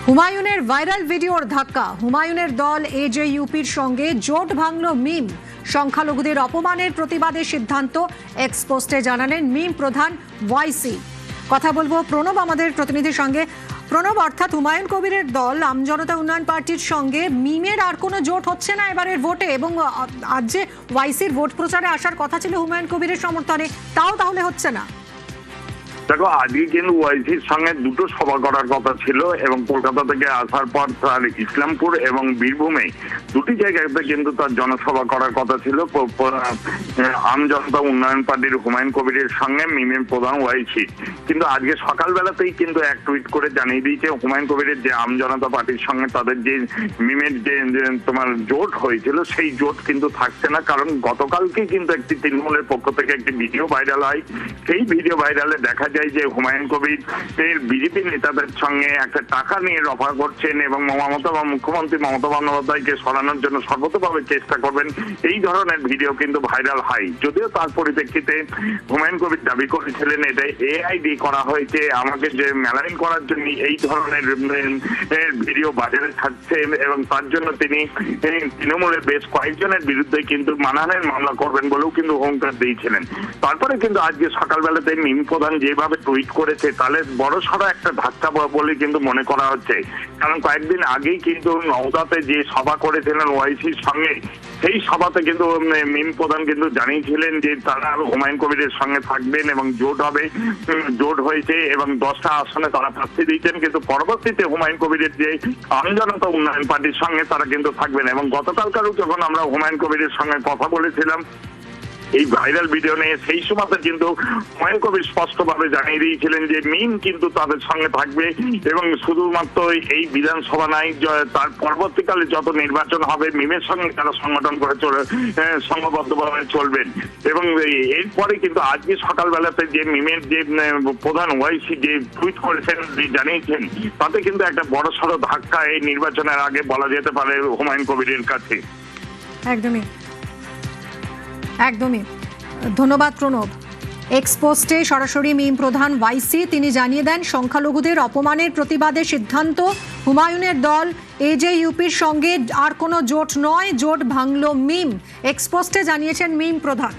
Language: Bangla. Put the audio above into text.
হুমায়ুনের ভাইরাল ভিডিওর ধাক্কা, হুমায়ুনের দল এজেইউপির সঙ্গে জোট ভাঙল মিম। সংখ্যালঘুদের অপমানের প্রতিবাদে সিদ্ধান্ত, এক্সপোস্টে জানালেন মিম প্রধান ওয়াইসি। কথা বলবো প্রণব আমাদের প্রতিনিধির সঙ্গে। প্রণব, অর্থাৎ হুমায়ুন কবিরের দল আমজনতা উন্নয়ন পার্টির সঙ্গে মিমের আর কোনো জোট হচ্ছে না এবারের ভোটে, এবং আজ যে ওয়াইসির ভোট প্রচারে আসার কথা ছিল হুমায়ুন কবিরের সমর্থনে, তাও তাহলে হচ্ছে না? দেখো, আজকে কিন্তু ওয়াইসির সঙ্গে দুটো সভা করার কথা ছিল এবং কলকাতা থেকে আসার পর তার ইসলামপুর এবং বীরভূমে দুটি জায়গাতে কিন্তু তার জনসভা করার কথা ছিল আমজনতা উন্নয়ন পার্টির হুমায়ুন কবিরের সঙ্গে মিমের প্রধান ওয়াইসি। কিন্তু আজকে সকালবেলাতেই কিন্তু এক টুইট করে জানিয়ে দিয়েছে হুমায়ুন কবিরের যে আমজনতা পার্টির সঙ্গে তাদের যে মিমের যে তোমার জোট হয়েছিল সেই জোট কিন্তু থাকছে না। কারণ গতকালকে কিন্তু একটি তৃণমূলের পক্ষ থেকে একটি ভিডিও ভাইরাল হয়। সেই ভিডিও ভাইরালে দেখা যায় যে হুমায়ুন কবির বিজেপি নেতাদের সঙ্গে একটা টাকা নিয়ে রফা করছেন এবং মুখ্যমন্ত্রী মমতা বন্দ্যোপাধ্যায়কে সরানোর জন্য সর্বতভাবে চেষ্টা করবেন, এই ধরনের ভিডিও কিন্তু ভাইরাল হয়। যদিও তার পরিপ্রেক্ষিতে হুমায়ুন কবির দাবি করেছিলেন এটা এআইডি করা হয়েছে, আমাকে যে মেলাইন করার জন্য এই ধরনের ভিডিও বাজারে থাকছে এবং তার জন্য তিনি তৃণমূলের বেশ কয়েকজনের বিরুদ্ধে কিন্তু মানহানির মামলা করবেন বলেও কিন্তু হুঙ্কার দিয়েছিলেন। তারপরে কিন্তু আজকে সকালবেলাতে মিম প্রধান যেভাবে টুইট করেছে তাহলে বড় সড়ো একটা ধাক্কা বলে কিন্তু মনে করা হচ্ছে। কারণ কয়েকদিন আগেই কিন্তু নওদাতে যে সভা করেছিলেন ওয়াইসির সঙ্গে, সেই সভাতে কিন্তু মিম প্রধান কিন্তু জানিয়েছিলেন যে তারা হুমায়ুন কবিরের সঙ্গে থাকবেন এবং জোট হবে, জোট হয়েছে এবং 10টা আসনে তারা প্রার্থী দিয়েছেন। কিন্তু পরবর্তীতে হুমায়ুন কবিরের যে আমজনতা উন্নয়ন পার্টির সঙ্গে তারা কিন্তু থাকবেন। এবং গতকালকারও যখন আমরা হুমায়ুন কবিরের সঙ্গে কথা বলেছিলাম এই ভাইরাল ভিডিও নিয়ে, সেই সময়তে কিন্তু হুমায়ুন কবির স্পষ্টভাবে জানিয়ে দিয়েছিলেন যে মিম কিন্তু তাদের সঙ্গে থাকবে এবং শুধুমাত্র এই বিধানসভা নাই, তার পরবর্তীকালে যত নির্বাচন হবে মিমের সঙ্গে তারা সংগঠন করে সংঘবদ্ধভাবে চলবেন। এবং এরপরে কিন্তু আজকে সকালবেলাতে যে মিমের যে প্রধান ওয়াইসি যে টুইট করেছেন, জানিয়েছেন, তাতে কিন্তু একটা বড় সড়ো ধাক্কা এই নির্বাচনের আগে বলা যেতে পারে হুমায়ুন কবিরের কাছে। একদমই একদমই ধন্যবাদ প্রণব। এক্সপোস্টে সরাসরি মিম প্রধান ওয়াইসি তিনি জানিয়ে দেন সংখ্যালঘুদের অপমানের প্রতিবাদে সিদ্ধান্ত, হুমায়ুনের দল এজেইউপির সঙ্গে আর কোনো জোট নয়, জোট ভাঙল মিম। এক্সপোস্টে জানিয়েছেন মিম প্রধান।